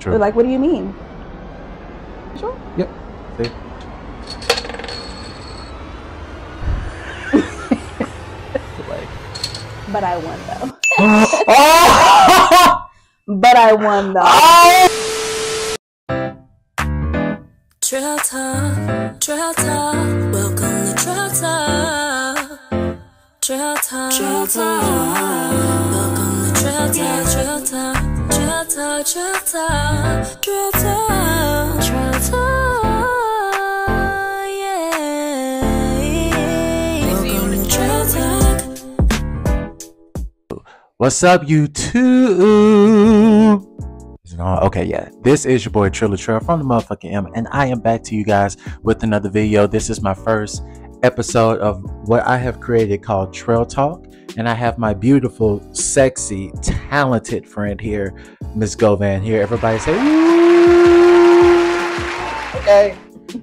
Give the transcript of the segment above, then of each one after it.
True. They're like, what do you mean? Sure. Yep. See? But I won though. Oh! But I won though. Oh! Trail Talk, Trail Talk, welcome to Trail Talk. Trail Talk, Trail Talk, welcome to Trail Talk, Trail Talk, Trail Talk, Trail Talk, Trail Talk, Trail Talk, yeah. Welcome to Trail Talk. What's up, YouTube? Is it on? Okay, yeah. This is your boy Trilla Trail from the motherfucking M, and I am back to you guys with another video. This is my first episode of what I have created called Trail Talk, and I have my beautiful, sexy, talented friend here, Miss Govan here. Everybody say woo!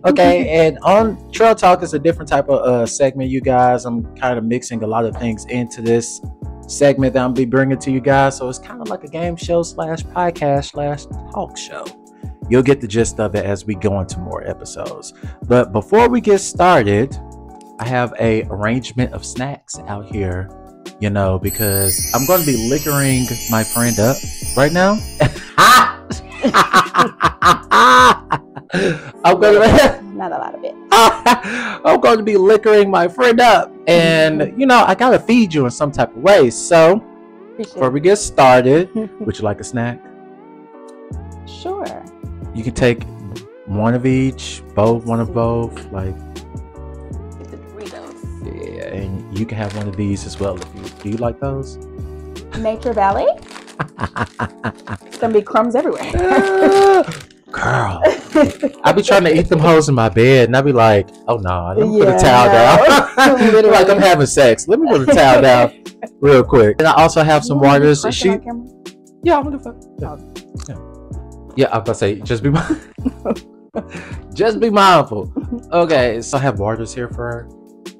Okay, and on Trail Talk is a different type of segment, you guys. I'm kind of mixing a lot of things into this segment that I'll be bringing to you guys, so it's kind of like a game show slash podcast slash talk show. You'll get the gist of it as we go into more episodes. But before we get started, I have a arrangement of snacks out here, you know, because I'm going to be liquoring my friend up right now. I'm gonna Not a lot of it. I'm going to be liquoring my friend up, and you know, I gotta feed you in some type of way. So before we get started, would you like a snack? Sure. You can take one of each, one of both, like. Get the Doritos. Yeah, and you can have one of these as well if you do. You like those? Nature Valley. It's gonna be crumbs everywhere. Girl, I be trying to eat them hoes in my bed, and I be like, "Oh no, let me put a towel down." Like I'm having sex. Let me put a towel down real quick. And I also have some waters. Yeah, I'm gonna fuck. Yeah, I was about to say, just be just be mindful. Okay, so I have waters here for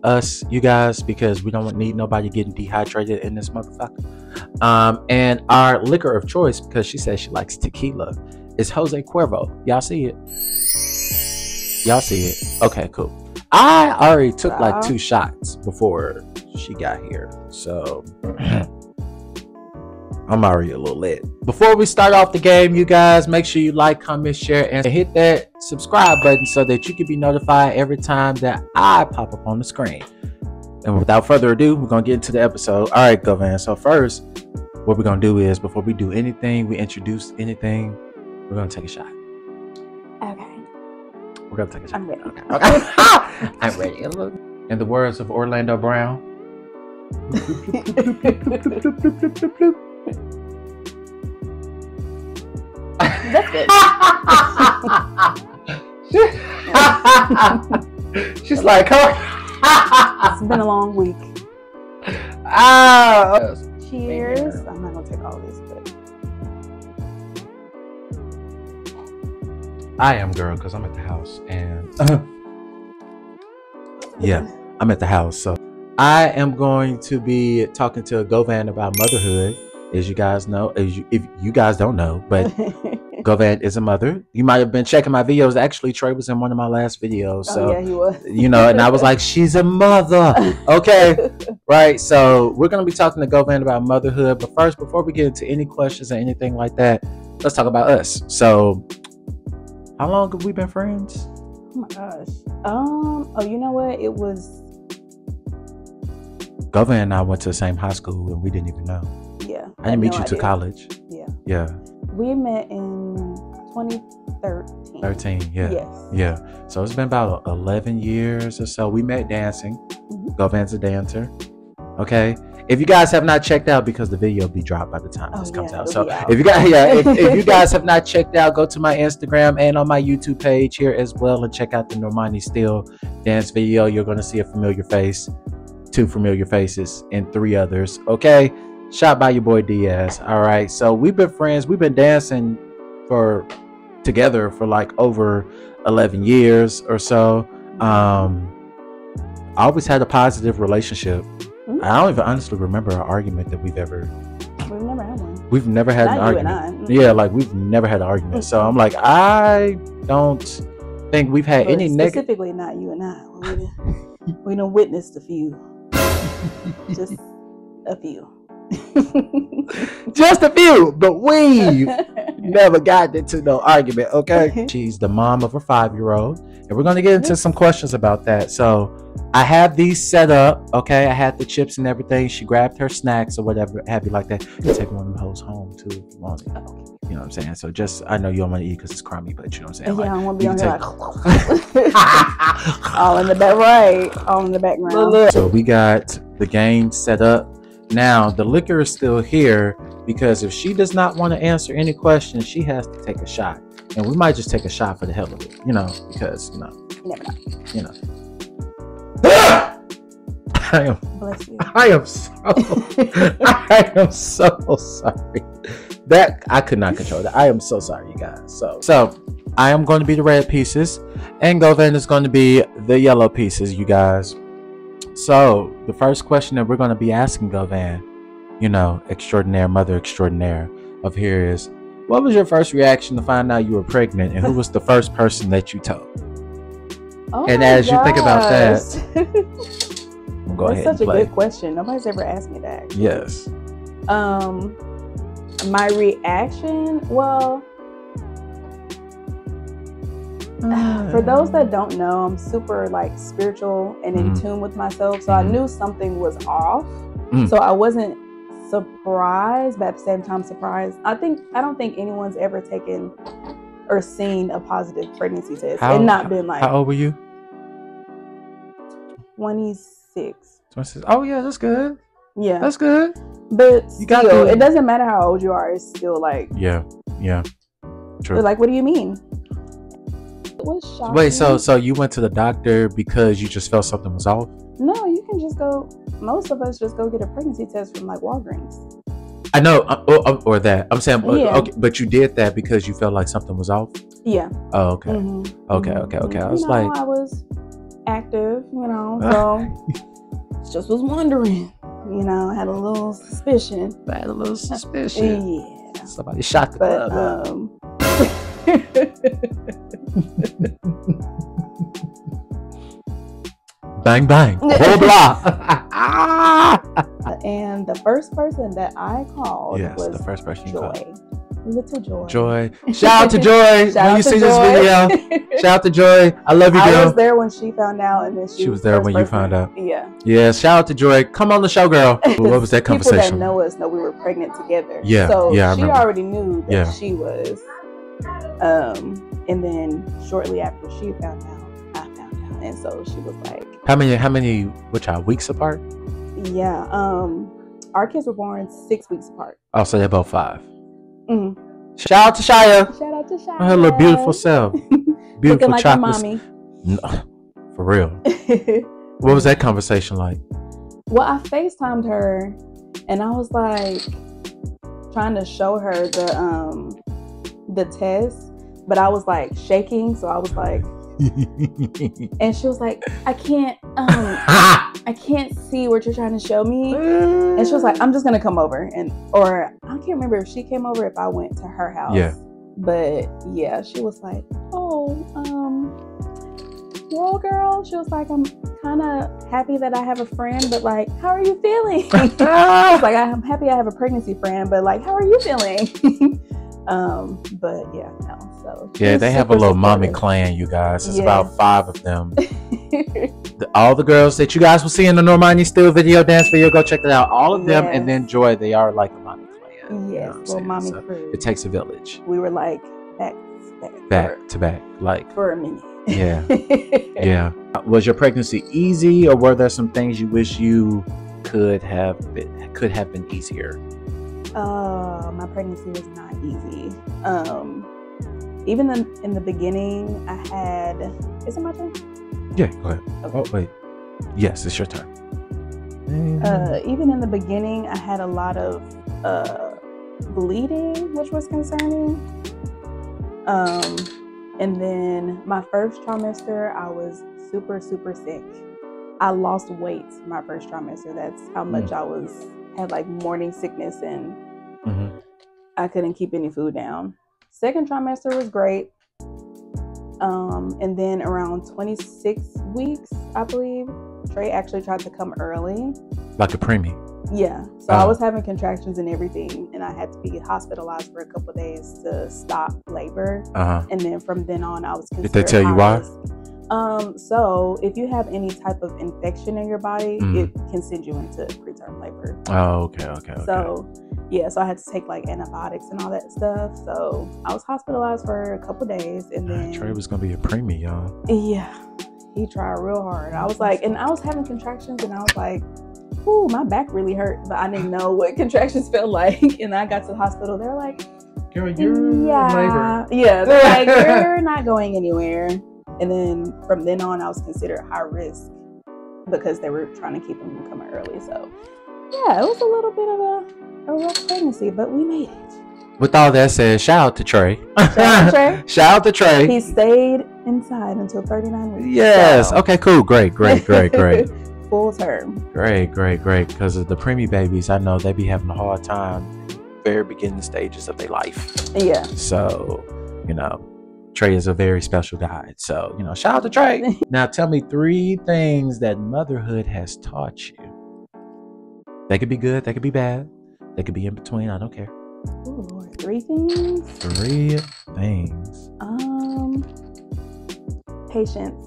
us, you guys, because we don't need nobody getting dehydrated in this motherfucker. And our liquor of choice, because she says she likes tequila, is Jose Cuervo. Y'all see it? Y'all see it? Okay, cool. I already took like 2 shots before she got here, so I'm already a little lit. Before we start off the game, you guys, make sure you like, comment, share, and hit that subscribe button so that you can be notified every time that I pop up on the screen. And without further ado, we're gonna get into the episode. All right, Govan. So first, what we're gonna do is, before we do anything, we introduce anything, we're gonna take a shot. Okay. We're gonna take a shot. I'm ready. Okay. I'm ready. In the words of Orlando Brown. That's good. She's like, It's been a long week. Cheers. I'm not gonna take all this, but I am, girl, because I'm at the house, and yeah, I'm at the house. So I am going to be talking to Govan about motherhood. As you guys know, if you guys don't know, but Govan is a mother. You might have been checking my videos. Actually, Trey was in one of my last videos. So, yeah, he was. You know, and I was like, she's a mother. Okay. Right. So we're going to be talking to Govan about motherhood. But first, before we get into any questions or anything like that, let's talk about us. So how long have we been friends? Oh my gosh. Oh, you know what? It was. Govan and I went to the same high school, and we didn't even know. Yeah. I didn't meet you to college. Yeah. Yeah. We met in 2013. 13, yeah. Yes. Yeah. So it's been about 11 years or so. We met dancing. Govan's a dancer. Okay. If you guys have not checked out, because the video will be dropped by the time this comes out. So if you guys, if you guys have not checked out, go to my Instagram and on my YouTube page here as well, and check out the Normani Steele dance video. You're going to see a familiar face, 2 familiar faces, and 3 others. Okay. Shot by your boy Diaz. All right. So we've been friends. We've been dancing together for like over 11 years or so. I always had a positive relationship. I don't even honestly remember an argument that we've never had one. we've never had Not an you and argument. I. Yeah, like we've never had an argument. So I'm like, I don't think we've had But any negative. specifically, not you and I. We done witnessed a few. Just a few. Just a few, but we never got into no argument, okay? She's the mom of a 5-year-old, and we're going to get into some questions about that. So I have these set up, okay? I had the chips and everything. She grabbed her snacks or whatever have you like that. You can take one of them hoes home too if you want it. You know what I'm saying? So just, I know you don't want to eat because it's crummy, but you know what I'm saying? Yeah, like, I don't want to be on here like all in the back, right? All in the background. So we got the game set up. Now the liquor is still here because if she does not want to answer any questions, she has to take a shot, and we might just take a shot for the hell of it, you know, because you know, you know. Bless you. I am so sorry. That I could not control that. I am so sorry, you guys. So I am going to be the red pieces, and Govan is going to be the yellow pieces, you guys. So the first question that we're going to be asking Govan, you know, extraordinaire, mother extraordinaire of here is, what was your first reaction to find out you were pregnant, and who was the first person that you told? Oh, and as you think about that, go that's ahead. Such and play. a good question. Nobody's ever asked me that. Actually. Yes. My reaction, well, for those that don't know, I'm super like spiritual and in tune with myself. So I knew something was off. So I wasn't surprised, but at the same time surprised. I don't think anyone's ever taken or seen a positive pregnancy test and not been like. How old were you? 26. 26. Oh yeah, that's good. Yeah, that's good. But still, it doesn't matter how old you are. It's still like. Yeah. True. Like, what do you mean? It was shocking. Wait, so you went to the doctor because you just felt something was off? No, you can just go. Most of us just go get a pregnancy test from like Walgreens. I know, or that. I'm saying, yeah. Okay, but you did that because you felt like something was off? Yeah. Oh, okay. Okay. I was I was active, so just was wondering. I had a little suspicion. Yeah. Somebody shot the club. Bang bang. Whole block. And the first person that I called was the first person you Joy. called. Little Joy. Shout out to Joy. When you see this video, shout out to Joy. I love you, girl. I was there when she found out, and then she was there when you found out. Yeah. Yeah. Shout out to Joy. Come on the show, girl. What was that conversation? People that know us know we were pregnant together. Yeah. So I she remember. already knew that she was. And then shortly after she found out, I found out, and so she was like, How many? Which are weeks apart? Yeah. Our kids were born 6 weeks apart. Oh, so they're both 5. Mm-hmm. Shout out to Shia. Her little beautiful self. Beautiful looking like chocolate. Mommy. No, for real. What was that conversation like? Well, I FaceTimed her, and I was like trying to show her the test, but I was like shaking, so I was like. And she was like, I can't see what you're trying to show me. And she was like, I'm just gonna come over, or I can't remember if she came over, if I went to her house. Yeah. But yeah, she was like, well, girl, she was like, I'm kind of happy that I have a friend, but like, how are you feeling? I was like, I'm happy I have a pregnancy friend, but like, how are you feeling? But yeah, no. So yeah, they have a little mommy clan, you guys. It's about 5 of them. All the girls that you guys will see in the Normani Still video dance video, go check it out. All of them, and then Joy, they are like a mommy clan. Yes, little mommy crew. It takes a village. We were like back to back, like for a minute. Yeah, yeah. Was your pregnancy easy, or were there some things you wish you could have been easier? My pregnancy was not easy. Even in the beginning, I had. Is it my turn? Yeah, go ahead. Okay. Oh wait, yes, it's your turn. Even in the beginning, I had a lot of bleeding, which was concerning. And then my first trimester, I was super, super sick. I lost weight my first trimester. That's how much I had like morning sickness, and I couldn't keep any food down. Second trimester was great. And then around 26 weeks, I believe, Trey actually tried to come early. Like a preemie? Yeah. So I was having contractions and everything, and I had to be hospitalized for a couple of days to stop labor. And then from then on, I was considered Did they tell you why? risk. So if you have any type of infection in your body, it can send you into preterm labor. Oh, okay. So yeah, so I had to take like antibiotics and all that stuff. So I was hospitalized for a couple of days, and then Trey was gonna be a preemie, y'all. Yeah, he tried real hard. I was like, and I was having contractions, and I was like, ooh, my back really hurt, but I didn't know what contractions felt like. And I got to the hospital. They're like, girl, you're in labor. Yeah, they're like, you're not going anywhere. And then from then on, I was considered high risk because they were trying to keep him from coming early. So yeah, it was a little bit of a rough pregnancy, but we made it. With all that said, shout out to Trey. Shout out to Trey. He stayed inside until 39 weeks. Yes. So. Okay, cool. Great. Full term. Great. Because of the preemie babies, I know they be having a hard time in the very beginning stages of their life. Yeah. So, Trey is a very special guy. So, shout out to Trey. Now, tell me 3 things that motherhood has taught you. They could be good. They could be bad. They could be in between. I don't care. Ooh, Lord. 3 things? 3 things. Patience.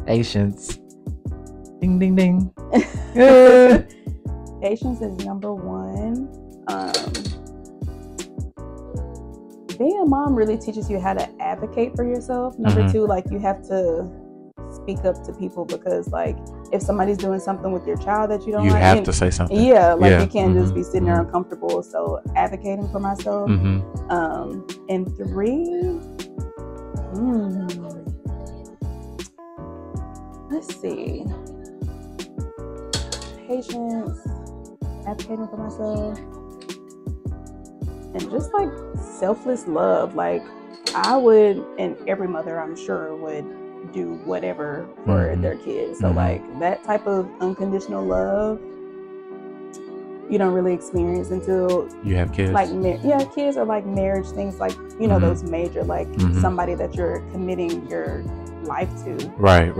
Patience. Ding, ding, ding. Patience is number 1. Being a mom really teaches you how to advocate for yourself. Number 2, like you have to speak up to people because like if somebody's doing something with your child that you don't like, you have to say something. Yeah, like you can't just be sitting there uncomfortable. So advocating for myself. And 3, let's see. Patience, advocating for myself, and just like selfless love. Like I would, and every mother I'm sure would do whatever for their kids. So like that type of unconditional love, you don't really experience until you have kids. Like kids or like marriage things, like those major like somebody that you're committing your life to. Right.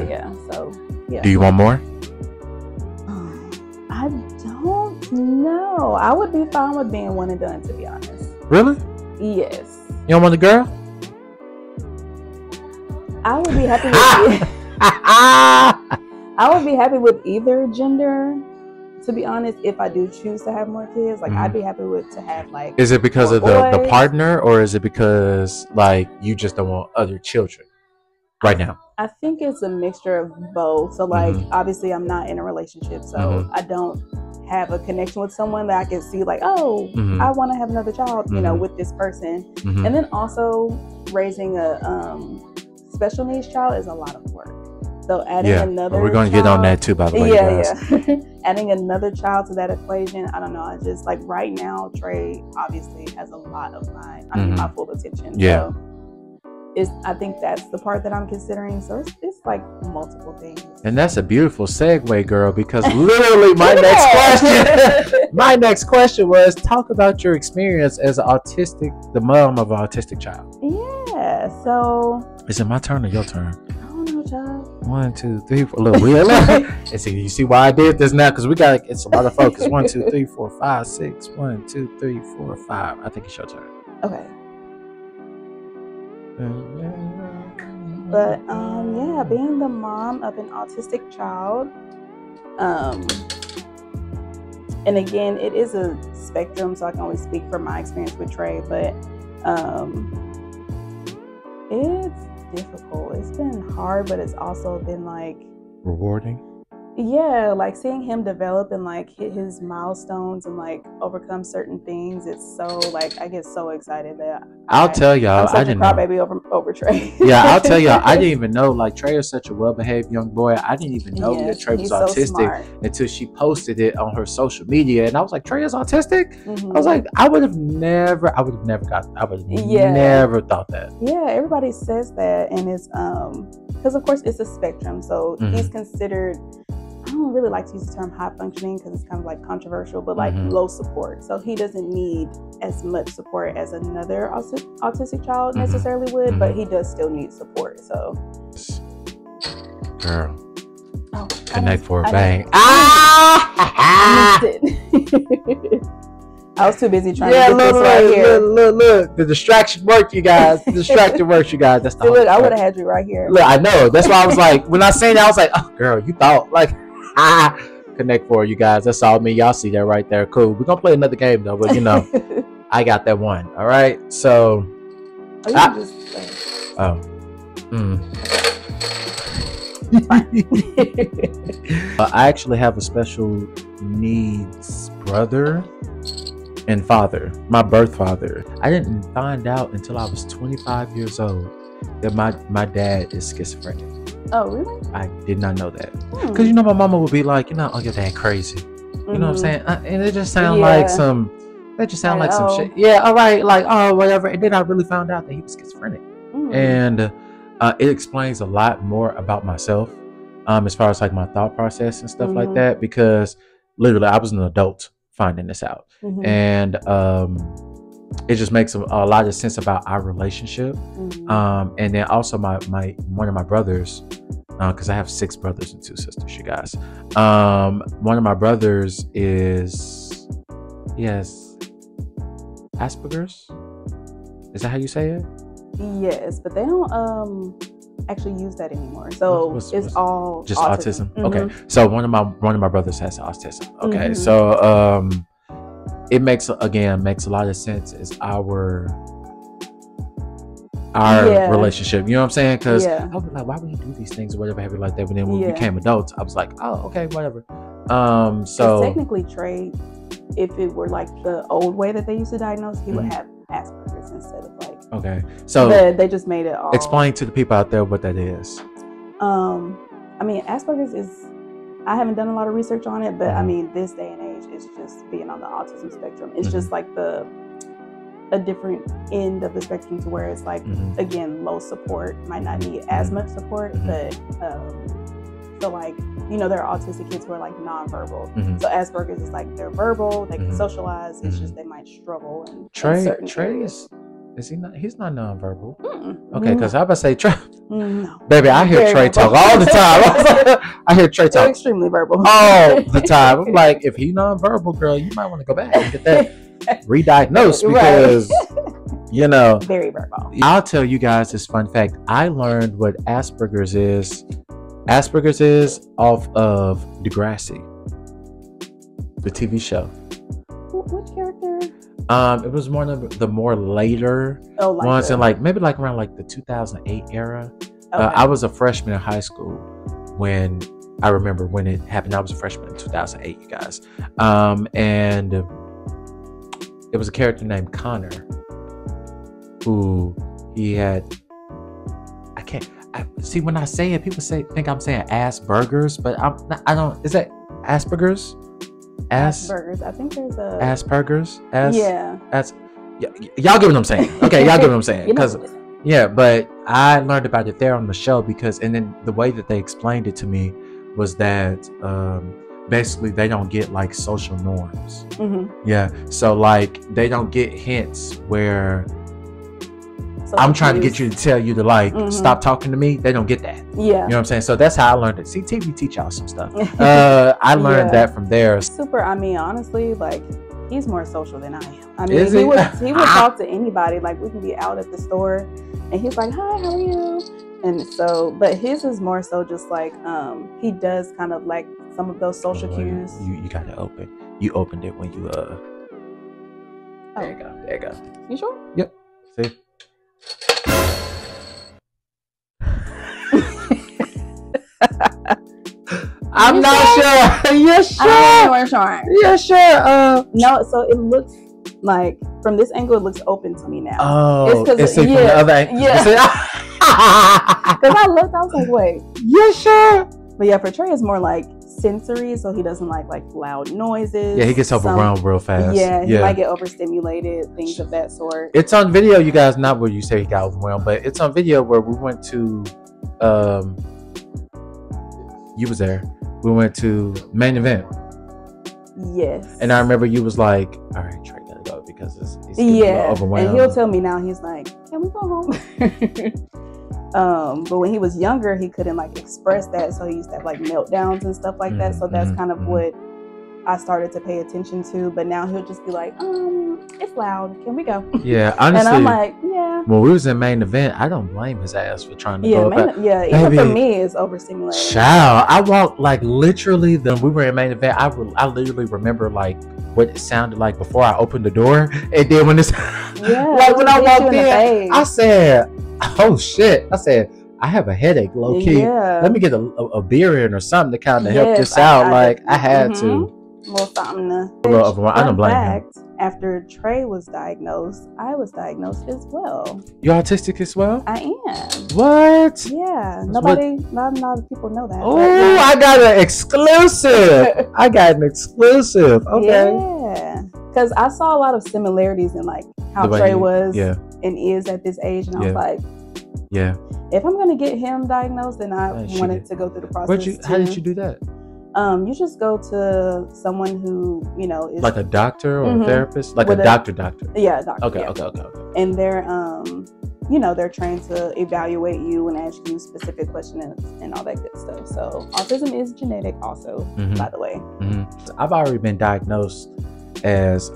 Yeah. So yeah. Do you want more? I don't know. I would be fine with being one and done, to be honest. Really? Yes. You don't want a girl? I would be happy with I would be happy with either gender, to be honest. If I do choose to have more kids, like I'd be happy to have like. Is it because of the partner, or is it because like you just don't want other children right now? I think it's a mixture of both. So like obviously I'm not in a relationship, so I don't have a connection with someone that I can see like, oh, I want to have another child, with this person. And then also raising a special needs child is a lot of work. So adding another we're going to get on that too, by the way, guys. Adding another child to that equation, I don't know. I just like right now, Trey obviously has a lot of my full attention. Yeah. So I think that's the part that I'm considering. So it's like multiple things. And that's a beautiful segue, girl, because literally my next question was talk about your experience as the mom of an autistic child. Yeah. So is it my turn or your turn? I don't know, child. 1, 2, 3, 4. Look, and see, you see why I did this now? Because it's a lot of focus. 1, 2, 3, 4, 5, 6. 1, 2, 3, 4, 5. I think it's your turn. Okay. But being the mom of an autistic child, and again, it is a spectrum, so I can only speak from my experience with Trey, but it's difficult. It's been hard, but it's also been like rewarding. Yeah, like seeing him develop and like hit his milestones and like overcome certain things. It's so like I get so excited that I'll tell y'all, I didn't know. Baby over Trey. Yeah, I'll tell y'all, I didn't even know like Trey is such a well-behaved young boy. I didn't even know that Trey was autistic until she posted it on her social media, and I was like, Trey is autistic. I was like, I would have never thought that. Yeah, everybody says that, and it's because of course it's a spectrum, so he's considered. I don't really like to use the term high functioning because it's kind of like controversial, but like low support. So he doesn't need as much support as another autistic child necessarily would, but he does still need support. So, girl, oh, connect for a bang. I missed it. I was too busy trying to get this right here. Look. The distraction worked, you guys. The distraction worked, you guys. That's the look, I would have had you right here. Look, I know. That's why I was like, when I seen that, I was like, oh, girl, you thought. Like, connect for you guys. That's all me. Y'all see that right there. Cool. We're going to play another game, though. But, you know, I got that one. All right. So. I actually have a special needs brother and father, my birth father. I didn't find out until I was 25 years old that my dad is schizophrenic. Oh, really? I did not know that. Because, you know, my mama would be like, you know, oh, your dad crazy. You know what I'm saying? And it just sound like some, some shit. Yeah, all right, like, oh, whatever. And then I really found out that he was schizophrenic. And it explains a lot more about myself as far as like my thought process and stuff like that, because literally I was an adult finding this out. And it just makes a lot of sense about our relationship. And then also my one of my brothers, because I have 6 brothers and 2 sisters, you guys. One of my brothers is, yes, Asperger's. Is that how you say it? Yes, but they don't actually use that anymore. So it's all just autism. Okay, so one of my brothers has autism. Okay, so it makes a lot of sense as our relationship. You know what I'm saying? Because I was like, why would you do these things or whatever, heavy like that? But then when we became adults, I was like, oh, okay, whatever. So technically, Trey, if it were like the old way that they used to diagnose, he would have Asperger's instead of like. Okay, so they just made it all. Explain to the people out there what that is. I mean, Asperger's is. I haven't done a lot of research on it, but I mean, this day and age, it's just being on the autism spectrum. It's just like a different end of the spectrum to where it's like, again, low support, might not need as much support, but so like, you know, there are autistic kids who are like nonverbal. So Asperger's is like they're verbal, they can socialize. It's just they might struggle in certain areas. Is he not? He's not nonverbal. Okay, because I was about to say Trey. No. Baby, I hear Trey talk all the time. I hear Trey talk. They're extremely verbal all the time. I'm like, if he nonverbal, girl, you might want to go back and get that re-diagnosed because, you know. Very verbal. I'll tell you guys this fun fact. I learned what Asperger's is. Asperger's is off of Degrassi, the TV show. Which character? It was one of the more later ones, and like maybe like around like the 2008 era. I was a freshman in high school when I remember when it happened. I was a freshman in 2008, you guys. And it was a character named Connor who he had. See when I say it, people think I'm saying Asperger's, but I don't. Is that Asperger's? Asperger's. I think there's a Asperger's. Y'all get what I'm saying. Okay, y'all get what I'm saying. Because but I learned about it there on the show and then the way that they explained it to me was that basically they don't get like social norms. Yeah, so like they don't get hints where I'm trying to get you to tell you to like stop talking to me. They don't get that. Yeah. You know what I'm saying? So that's how I learned it. See, TV teach y'all some stuff. I learned that from there. Super. I mean, honestly, like he's more social than I am. I mean, he would talk to anybody. Like we can be out at the store and he's like, hi, how are you? And so, but his is more so just like, he does kind of like some of those social cues. You got to open. You opened it when you, There you go. There you go. You sure? Yep. See? I'm not sure. You're sure? We're sure. You're sure? No, so it looks like from this angle, it looks open to me now. Oh, it's from the other angle. Yeah. Because I looked, I was like, wait. You're sure? But yeah, for Trey, it's more like sensory, so he doesn't like loud noises. Yeah, he gets overwhelmed real fast. Yeah, he might get overstimulated, things of that sort. It's on video, you guys. Not where you say he got overwhelmed, but it's on video where we went to. You was there. we went to Main Event. Yes. And I remember you was like, all right, Trey gotta go because it's getting a little overwhelmed. And he'll tell me now, he's like, can we go home? But when he was younger, he couldn't like express that. So he used to have like meltdowns and stuff like that. So that's kind of what I started to pay attention to. But now he'll just be like, it's loud. Can we go? Yeah, honestly. And I'm like, yeah. When we was in Main Event, I don't blame his ass for trying to go back. Even for me, it's overstimulating. Child, I walked like literally. When we were in Main Event, I literally remember like what it sounded like before I opened the door, and then when it's like when I walked in, I said, "Oh shit!" I said, "I have a headache, low key. Let me get a beer in or something to kind of help this out." I had to. Well, something to. I don't blame him. After Trey was diagnosed, I was diagnosed as well. You're autistic as well? I am. What? Yeah. Not a lot of people know that. Oh, I got an exclusive. I got an exclusive. Okay. Yeah. Because I saw a lot of similarities in like how Trey was and is at this age. And I was like, if I'm going to get him diagnosed, then I wanted to go through the process. How did you do that? You just go to someone who, is like a doctor or a therapist, like a doctor. Yeah, doctor. Okay. And they're, they're trained to evaluate you and ask you specific questions and all that good stuff. So autism is genetic, also, by the way. I've already been diagnosed as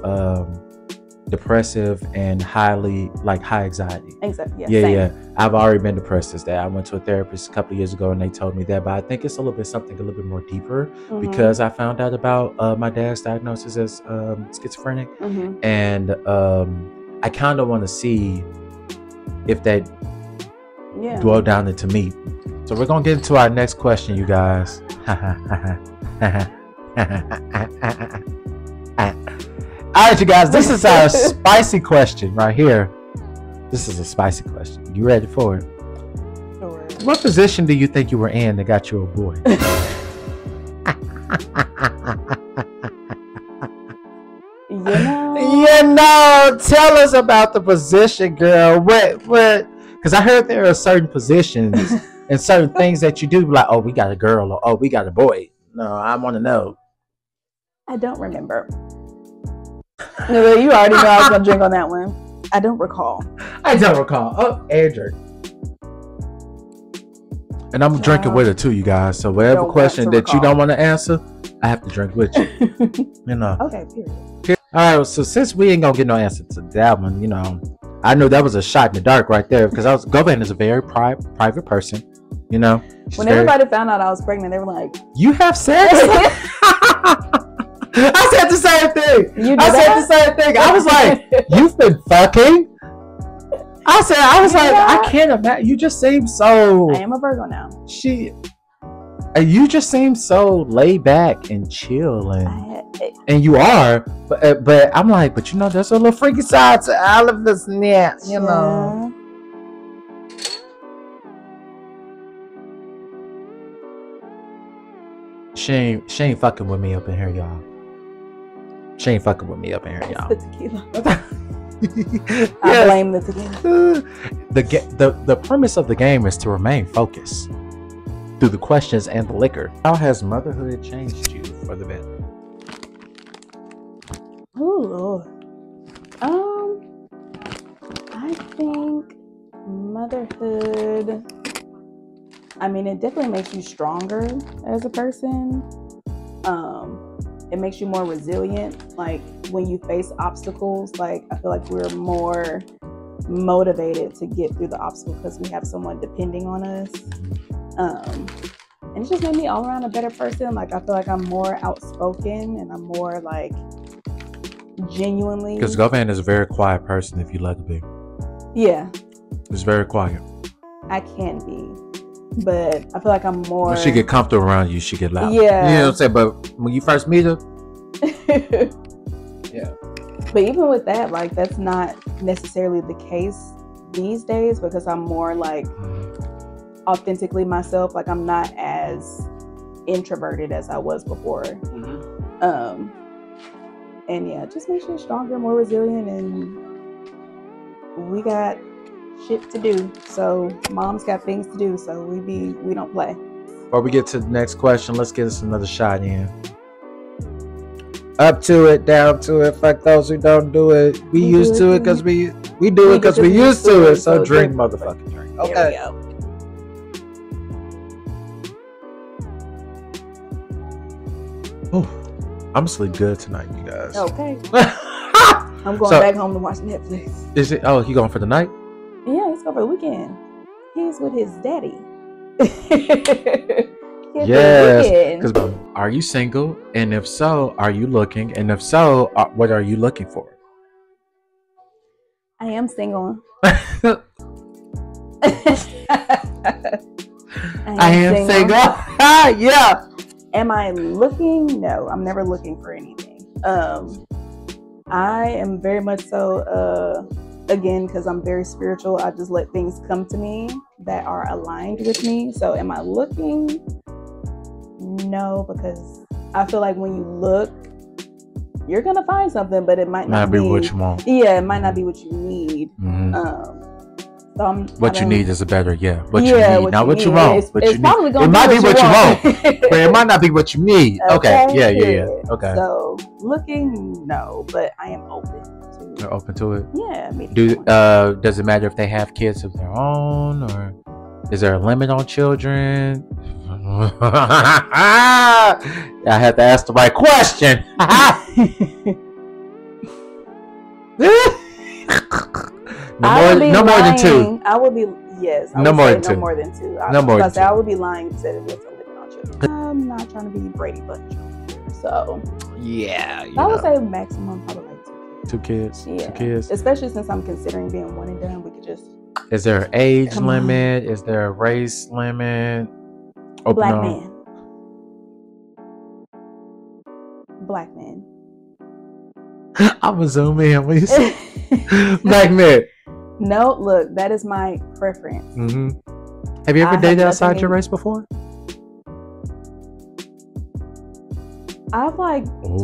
depressive and high anxiety. Exactly. Yeah. I've already been depressed as that. I went to a therapist a couple of years ago and they told me that, but I think it's a little bit more deeper because I found out about my dad's diagnosis as schizophrenic, and I kind of want to see if that dwell down into me. So we're gonna get into our next question, you guys. All right, you guys, this is our spicy question right here. This is a spicy question. You ready for it? Sure. What position do you think you were in that got you a boy? Tell us about the position, girl. What? Because I heard there are certain positions and certain things that you do, like, oh, we got a girl, or oh, we got a boy. No, I want to know. I don't remember. No, you already know I was going to drink on that one. I don't recall. Oh, Andrew. And I'm drinking with her too, you guys. So whatever question that you don't want to answer, I have to drink with you. Okay, period. All right, so since we ain't going to get no answer to that one, I know that was a shot in the dark right there because Govan is a very private person, When everybody found out I was pregnant, they were like, "You have sex?" I said the same thing. The same thing. I was like, "You've been fucking?" I was like, I can't imagine. You just seem so. I am a Virgo now. You just seem so laid back and chill, and you are. But I'm like, but there's a little freaky side to all of this, know. She ain't fucking with me up in here, y'all. She ain't fucking with me up in here, y'all. The tequila. I blame the tequila. The premise of the game is to remain focused through the questions and the liquor. How has motherhood changed you for the better? Oh, I think motherhood, it definitely makes you stronger as a person. It makes you more resilient. Like when you face obstacles, I feel like we're more motivated to get through the obstacle because we have someone depending on us. And it just made me all around a better person. I feel like I'm more outspoken and I'm more genuinely. Because Govan is a very quiet person if you let it be. Yeah. It's very quiet. I can be. But I feel like I'm more. When she get comfortable around you, she get loud. Yeah. You know what I'm saying? But when you first meet her. Yeah. But even with that, that's not necessarily the case these days because I'm more authentically myself. I'm not as introverted as I was before. And yeah, it just makes you stronger, more resilient, and we got shit to do. So mom's got things to do, so we don't play. Before we get to the next question, let's get us another shot in. Up to it, down to it. Fuck those who don't do it. We used to it because we do it because we used to it. So drink, motherfucking drink. Okay. Oh, I'm sleep good tonight, you guys. Okay. I'm going back home to watch Netflix. Is it? Oh, he going for the night? Yeah, he's going for the weekend. He's with his daddy. Yes. Because are you single? And if so, are you looking? And if so, what are you looking for? I am single. I am single. Yeah. Am I looking? No, I'm never looking for anything. I am very much so, again, because I'm very spiritual, I just let things come to me that are aligned with me. So am I looking? No, because I feel like when you look, you're going to find something, but it might not be what you want. Yeah, it might not be what you need. Mm-hmm. So what you need is a better, what you need, not what you want. It's probably going to be what you want, but it might not be what you need. Okay. Yeah. Okay. So looking, no, but I am open. You're open to it? Yeah. Does it matter if they have kids of their own, or is there a limit on children? I had to ask the right question. No more than two. I would be no more than two. No more than two. I would be lying to say that there's a limit on children. I'm not trying to be Brady Bunch here, so yeah. I would say maximum probably like two kids. Yeah. 2 kids. Especially since I'm considering being one and done, we could just. Is there an age limit? Is there a race limit? Black man. Black man. I'm gonna zoom in. What you say? Black man. No, look, that is my preference. Mm-hmm. Have you ever dated outside your race before? I've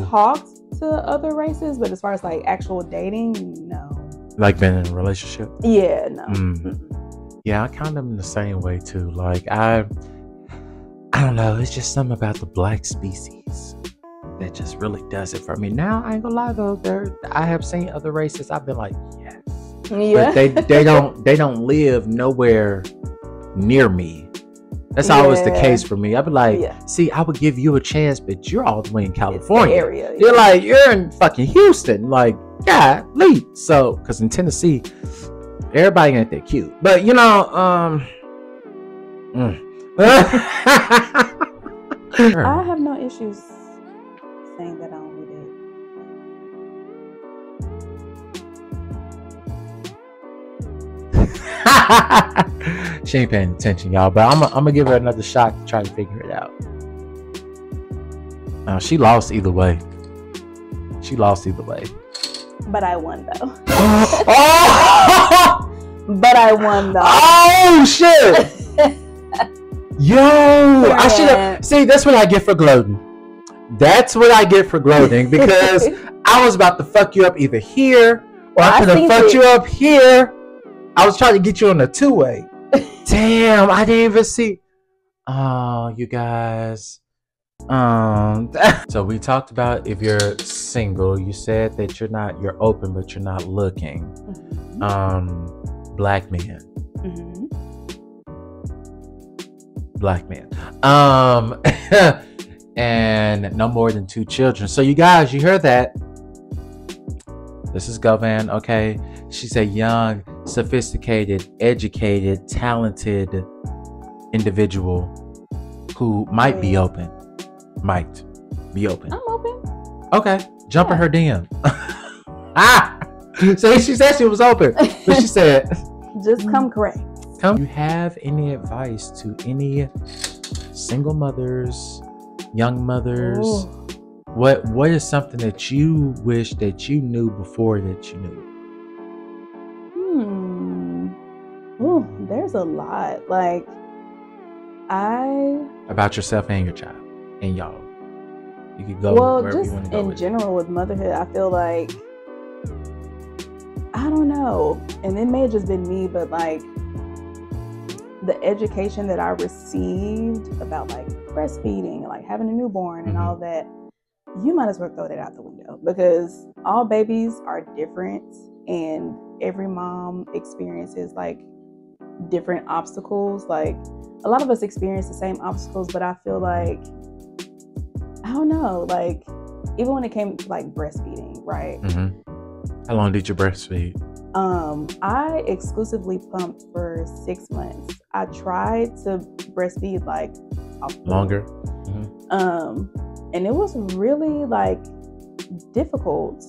talked to other races, but as far as actual dating, no. Like being in a relationship? Yeah, no. Mm. Yeah, I kind of am the same way too. I don't know. It's just something about the black species that just really does it for me. Now, I ain't gonna lie though. I have seen other races. I've been like, yes. Yeah. But they don't live nowhere near me. That's always the case for me. I'd be like, see, I would give you a chance, but you're all the way in California. Area. You're in fucking Houston. Golly. So, because in Tennessee, everybody ain't that cute. But I have no issues saying that I only did. She ain't paying attention, y'all. But I'm gonna give her another shot to try to figure it out. She lost either way. But I won though. Oh! But I won though. Oh shit! Yo, I should have. See, that's what I get for gloating. Because I was about to fuck you up either here, or I could have fucked you up here. I was trying to get you on a 2-way. Damn, I didn't even see. Oh, you guys. So we talked about if you're single. You said that you're open, but you're not looking. Mm-hmm. Black man. Mm-hmm. Black man. And no more than 2 children. So you guys, you heard that? This is Govan, okay? She's a young, sophisticated, educated, talented individual who might be open. Might be open. I'm open. Okay. Jump in her DM. So she said she was open. But she said, just come correct. Do you have any advice to any single mothers, young mothers? Ooh. What is something that you wish that you knew before that you knew? Oh, there's a lot. About yourself and your child and y'all. You could go wherever you want to go. In general with motherhood, I feel like, I don't know, and it may have just been me, but the education that I received about like breastfeeding and like having a newborn and all that, you might as well throw that out the window, because all babies are different and every mom experiences like different obstacles. Like a lot of us experience the same obstacles, but I feel like, I don't know, like even when it came to like breastfeeding, right? How long did you breastfeed? I exclusively pumped for 6 months. I tried to breastfeed like longer. And it was really like difficult.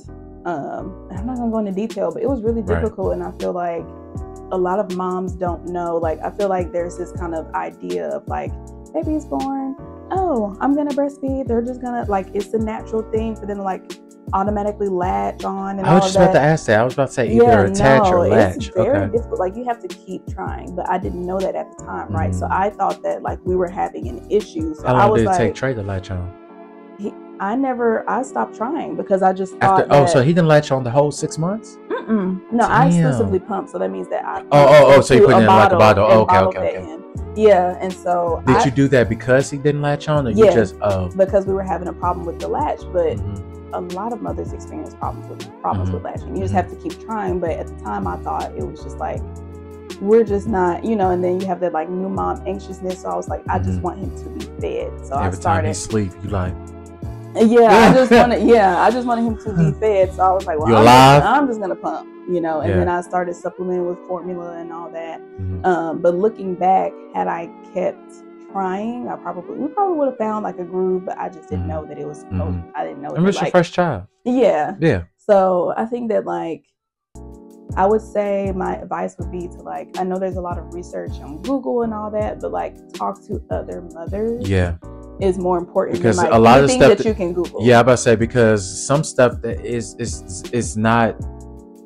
I'm not gonna go into detail, but it was really difficult. And I feel like a lot of moms don't know. Like, I feel like there's this kind of idea of like, baby's born, oh, I'm gonna breastfeed. They're just gonna, like, it's a natural thing for them to like automatically latch on. And I was just about to ask that. I was about to say either attach or latch. It's very difficult. Like, you have to keep trying, but I didn't know that at the time, right? So I thought that like we were having an issue. So how long did it take Trey to latch on? I stopped trying because I just thought so he didn't latch on the whole 6 months? No, I exclusively pumped, so that means that I so you put in like a bottle. Okay. Yeah, and so did you do that because he didn't latch on, or you just because we were having a problem with the latch? But a lot of mothers experience problems with latching. You just have to keep trying. But at the time, I thought it was just like, we're just not, and then you have that like new mom anxiousness. So I was like, I just want him to be fed. So every time he sleep, you like. I just wanted him to be fed. So I was like, well, I'm just gonna pump, and then I started supplementing with formula and all that. But looking back, had I kept trying, we probably would have found like a groove, but I just didn't know that it was. I didn't know. It was your first child. Yeah. So I think that like, I would say my advice would be to like, I know there's a lot of research on Google and all that, but like talk to other mothers. Is more important because than like a lot of stuff that you can Google. Yeah, I'm about to say, because some stuff that is not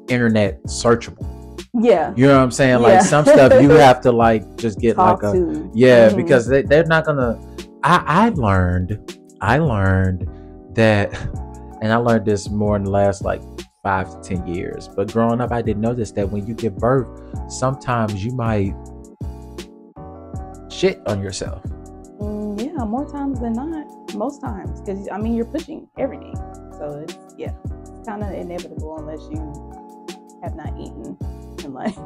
internet searchable. Yeah, you know what I'm saying. Like some stuff you have to like just get talk like to. Because they're not gonna. I learned that, and I learned this more in the last like 5 to 10 years. But growing up, I didn't know this, that when you give birth, sometimes you might shit on yourself. Yeah, more times than not. Most times, because I mean, you're pushing everything, so it's kind of inevitable unless you have not eaten in like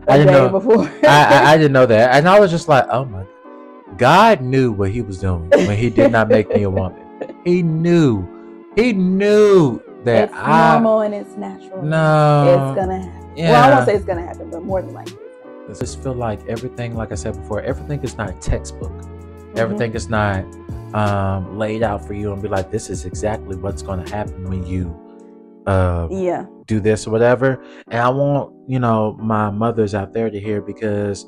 I didn't know before. I didn't know that, and I was just like, oh my God knew what he was doing when he did not make me a woman. He knew that it's normal and it's natural. No, it's gonna happen. Well, I won't say it's gonna happen, but more than likely. I just feel like everything, like I said before, everything is not textbook. Everything is not laid out for you and be like, this is exactly what's going to happen when you do this or whatever. And I want, my mothers out there to hear, because,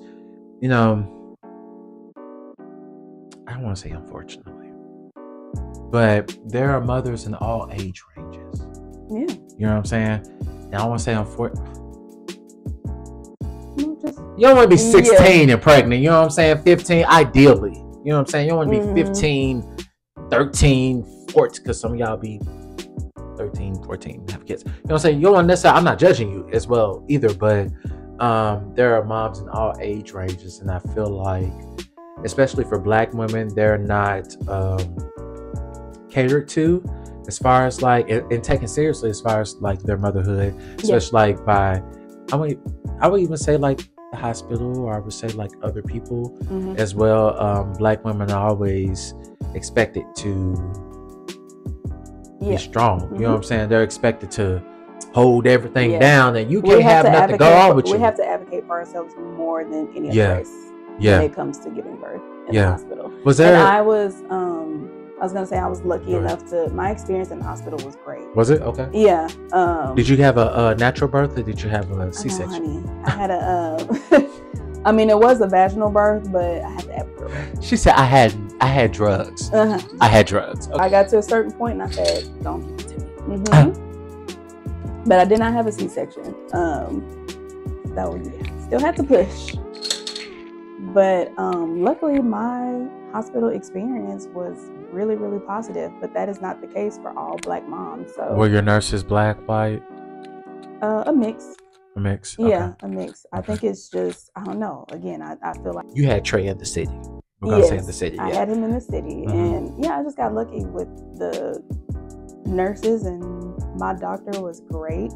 I don't want to say unfortunately, but there are mothers in all age ranges. Yeah. You know what I'm saying? And I want to say unfortunately. You don't want to be 16 and pregnant. You know what I'm saying? 15, ideally. You know what I'm saying? You don't want to be 15, 13, 14, because some of y'all be 13, 14, have kids. You know what I'm saying? You don't want to necessarily, I'm not judging you as well either, but there are moms in all age ranges, and I feel like, especially for Black women, they're not catered to as far as like, and taken seriously as far as like their motherhood, especially like by, I would even say like the hospital, or I would say like other people as well. Black women are always expected to be strong. You know what I'm saying? They're expected to hold everything down, and you can't have nothing go on with you. We have to advocate for ourselves more than any of us when it comes to giving birth in the hospital. Was there? And I was gonna say I was lucky enough to. My experience in the hospital was great. Was it okay? Yeah. Did you have a natural birth, or did you have a C-section? Honey, I had a. I mean, it was a vaginal birth, but I had the epidural. She said I had drugs. I had drugs. Okay. I got to a certain point, and I said, "Don't give it to me." But I did not have a C-section. So still had to push. But luckily, my hospital experience was really, really positive. But that is not the case for all Black moms. So were your nurses Black, white? A mix. A mix. Yeah, a mix. I think it's just, I don't know. Again, I feel like you had Trey in the city. We're gonna say in the city. I had him in the city, and I just got lucky with the nurses, and my doctor was great.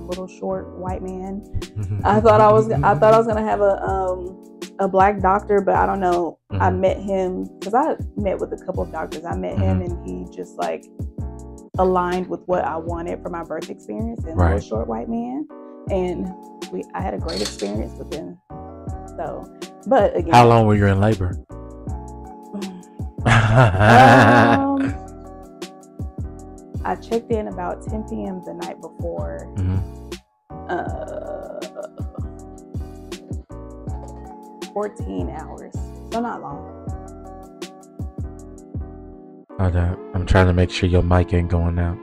Little short white man. I thought I was gonna have a black doctor, but I don't know. I met him because I met with a couple of doctors. I met him, and he just like aligned with what I wanted for my birth experience, and little short white man. And I had a great experience with him. So, but again, how long were you in labor? I checked in about 10 p.m. the night before. 14 hours. So not long. I'm trying to make sure your mic ain't going out.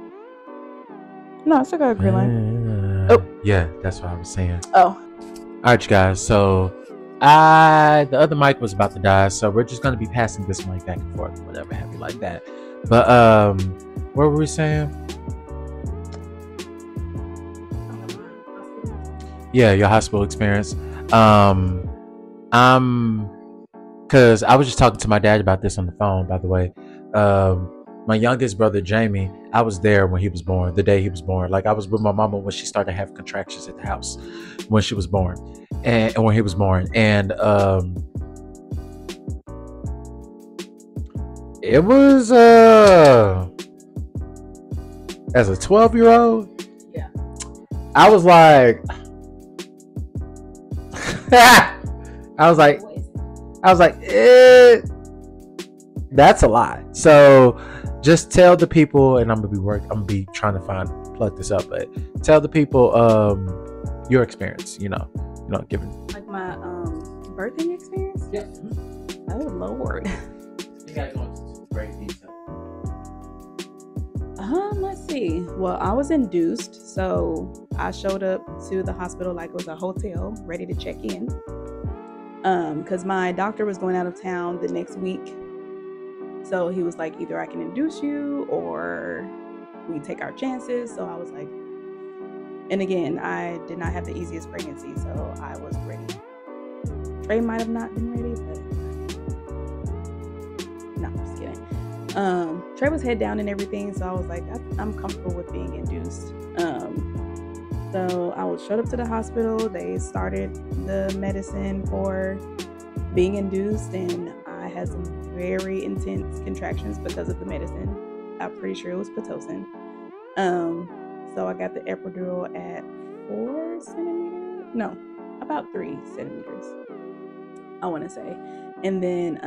No, I still got a green line. Yeah, that's what I was saying. Oh. All right, you guys. So the other mic was about to die, so we're just gonna be passing this mic back and forth, whatever have you like that. But what were we saying? Yeah, your hospital experience. Cause I was just talking to my dad about this on the phone, by the way. My youngest brother, Jamie, I was there when he was born, the day he was born. Like I was with my mama when she started having contractions at the house when she was born and when he was born. And, it was, as a 12-year-old, yeah, I was like, that's a lot. So just tell the people, and I'm gonna be trying to plug this up, but tell the people your experience, given like my birthing experience. Yeah. Oh Lord. You guys go into great detail. Let's see. Well, I was induced, so I showed up to the hospital like it was a hotel, ready to check in. Because my doctor was going out of town the next week. So he was like, either I can induce you or we take our chances. So I was like, and again, I did not have the easiest pregnancy, so I was ready. Trey might have not been ready, but no, I'm just kidding. Trey was head down and everything, so I was like, I'm comfortable with being induced. So I showed up to the hospital. They started the medicine for being induced, and I had some very intense contractions because of the medicine. I'm pretty sure it was Pitocin. So I got the epidural at 4 centimeters. No, about 3 centimeters, I want to say. And then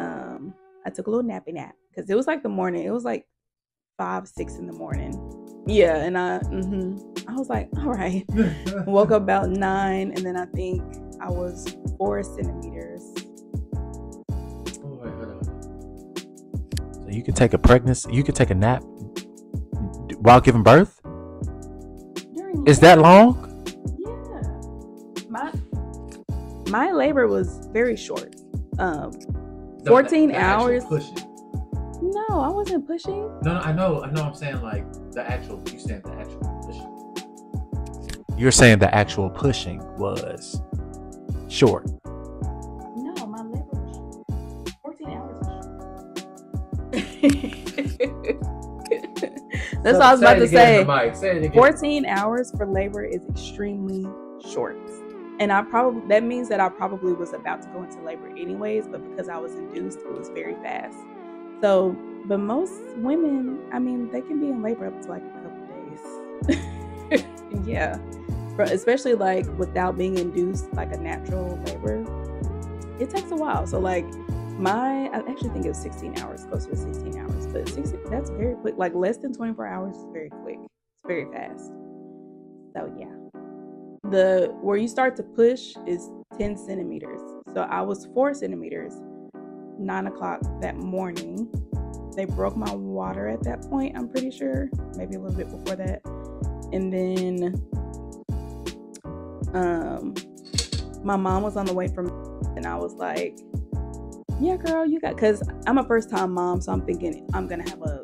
I took a little nappy nap because it was like the morning. It was like 5, 6 in the morning. Yeah, and I was like, all right. Woke up about 9, and then I think I was 4 centimeters. Oh, wait, hold on. So you could take a nap while giving birth? Is that long? Yeah. My labor was very short. 14 hours. No, I wasn't pushing. No, I know. I'm saying like you saying the actual pushing. You're saying the actual pushing was short. No, my labor was short. 14 hours. That's what I was about to say. 14 hours for labor is extremely short. And that means that I probably was about to go into labor anyways, but because I was induced, it was very fast. So, but most women, I mean, they can be in labor up to like a couple days. Yeah. Especially like without being induced, like a natural labor, it takes a while. So like I actually think it was 16 hours, closer to 16 hours, but 16, that's very quick. Like less than 24 hours is very quick. It's very fast. So yeah. Where you start to push is 10 centimeters. So I was 4 centimeters, 9 o'clock that morning. They broke my water at that point, I'm pretty sure. Maybe a little bit before that. And then my mom was on the way from, and I was like, yeah, girl, you got, because I'm a first time mom, so I'm thinking I'm going to have a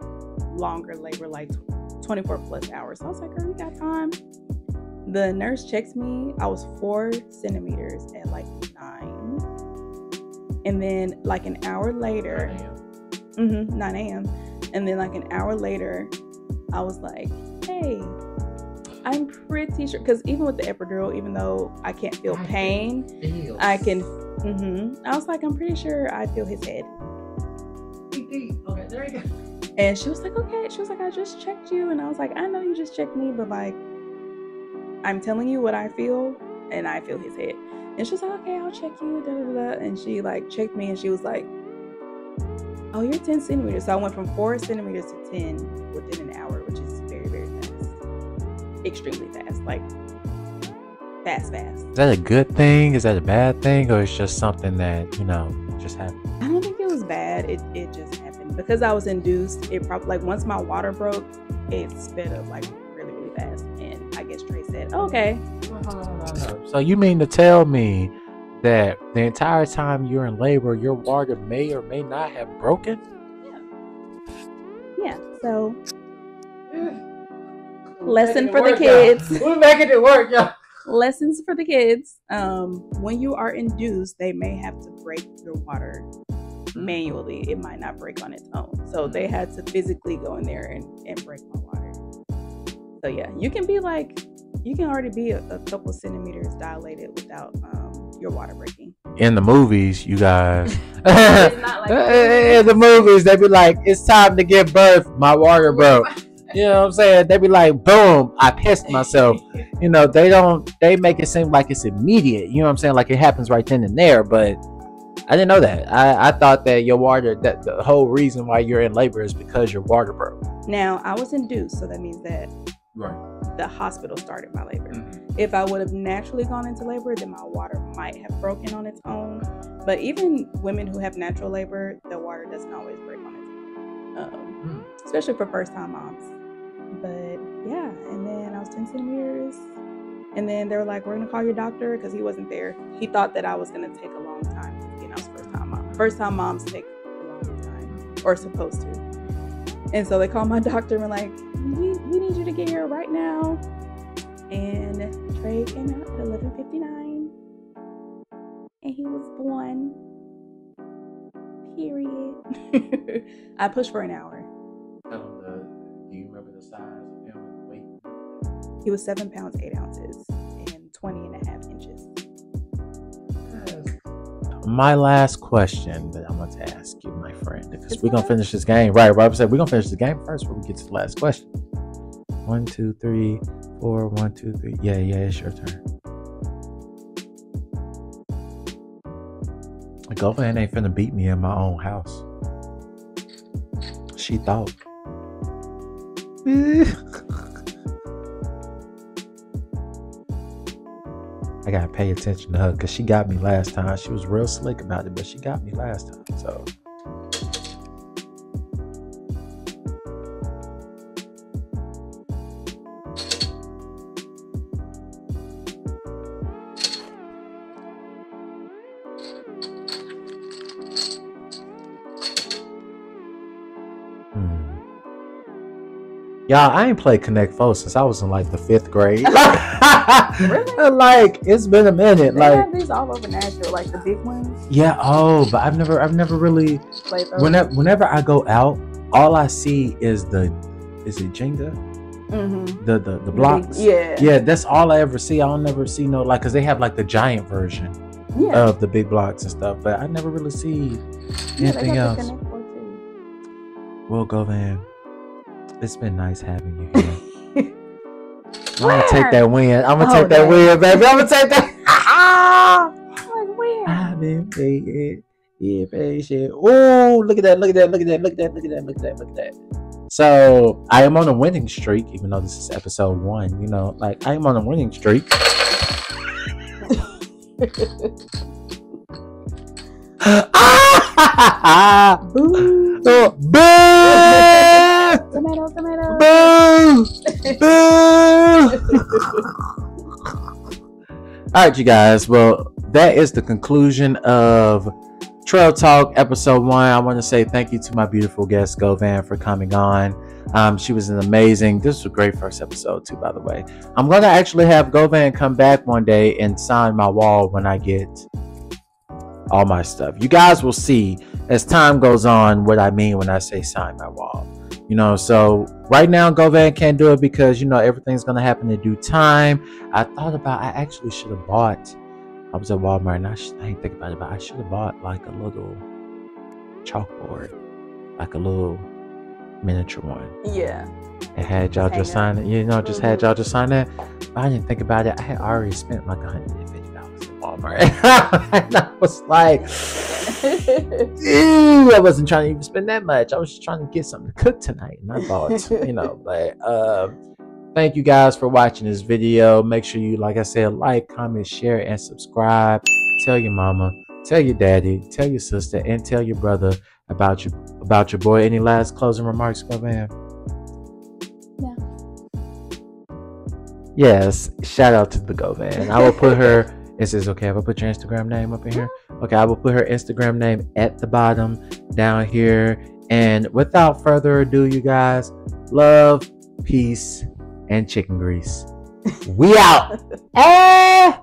longer labor, like 24 plus hours. So I was like, girl, you got time. The nurse checked me. I was 4 centimeters at like 9. And then like an hour later, 9 a.m. And then like an hour later, I was like, hey, I'm pretty sure, because even with the epidural, even though I can't feel pain, I can, I was like, I'm pretty sure I feel his head. Okay, there you go. And she was like, okay. She was like, I just checked you. And I was like, I know you just checked me, but like, I'm telling you what I feel, and I feel his head. And she was like, okay, I'll check you, da da da. And she like checked me, and she was like, oh, you're 10 centimeters. So I went from 4 centimeters to 10 within an hour, which is very, very fast. Extremely fast. Like, fast. Is that a good thing? Is that a bad thing? Or it's just something that, just happened? I don't think it was bad. It just happened. Because I was induced, it probably, like, once my water broke, it sped up, like, really, really fast. And I guess Trey said, okay. So you mean to tell me that the entire time you're in labor, your water may or may not have broken? Yeah. So, lesson for the kids. We're making it work, y'all. Lessons for the kids. When you are induced, they may have to break your water manually. It might not break on its own. So they had to physically go in there and break my water. So yeah, you can already be a couple centimeters dilated without your water breaking. In the movies, you guys. It's not like in the movies, they be like, it's time to give birth. My water broke. You know what I'm saying? They be like, boom, I pissed myself. They make it seem like it's immediate. You know what I'm saying? Like it happens right then and there. But I didn't know that. I thought that your water, that the whole reason why you're in labor is because your water broke. Now, I was induced, so that means that the hospital started my labor. If I would have naturally gone into labor, then my water might have broken on its own. But even women who have natural labor, the water doesn't always break on its own, especially for first-time moms. But yeah, and then I was 10 centimeters, and then they were like, we're gonna call your doctor, because he wasn't there. He thought that I was gonna take a long time, because I was first-time mom. First-time moms take a long time, or supposed to. And so they called my doctor and were like, we need you to get here right now. And Trey came out at 11:59, and he was born. Period. I pushed for an hour. Do you remember the size of him and weight? He was 7 pounds 8 ounces and 20.5 inches. My last question that I'm going to ask you, my friend, because we're going to finish this game. Right, Robert said we're going to finish the game first before we get to the last question. 1, 2, 3, 4, 1, 2, 3. Yeah, it's your turn. The girlfriend ain't finna beat me in my own house. She thought. I gotta pay attention to her because she got me last time. She was real slick about it, but she got me last time. So y'all, I ain't played Connect 4 since I was in like the 5th grade. Really? Like it's been a minute. They have these all over Nashville, like the big ones. Yeah. Oh, but I've never really played those. Whenever I go out, all I see is is it Jenga? Mm-hmm. The blocks. Yeah. That's all I ever see. I don't never see because they have like the giant version of the big blocks and stuff, but I never really see anything else. Well, go then. It's been nice having you here. I'm gonna take that win. I'm gonna take that win, baby. I'm gonna take that. Like where? I've been patient. Yeah, patient. Oh, look at that. So I am on a winning streak, even though this is episode 1. I am on a winning streak. Boo! Boo! Tomato. Boo! Boo! All right, you guys. Well, that is the conclusion of Trail Talk episode 1. I want to say thank you to my beautiful guest, Govan, for coming on. She was an amazing. This was a great first episode too, by the way. I'm gonna actually have Govan come back one day and sign my wall when I get all my stuff. You guys will see as time goes on what I mean when I say sign my wall. You know, so right now Govan can't do it because, you know, everything's gonna happen in due time. I actually should have bought. I was at Walmart and I didn't think about it, but I should have bought like a little chalkboard, like a little miniature one. Yeah. And had y'all just sign it, you know, just had y'all just sign that. But I didn't think about it. I had already spent like $150 at Walmart. And I was like, ew, I wasn't trying to even spend that much. I was just trying to get something to cook tonight. And I bought, you know, but thank you guys for watching this video. Make sure you, like I said, like, comment, share, and subscribe. Tell your mama, tell your daddy, tell your sister, and tell your brother about your boy. Any last closing remarks, Govan? No. Yes, shout out to the Govan. I will put her. Is this okay if I put your Instagram name up in here? Okay, I will put her Instagram name at the bottom down here. And without further ado, you guys, love, peace, and chicken grease. We out.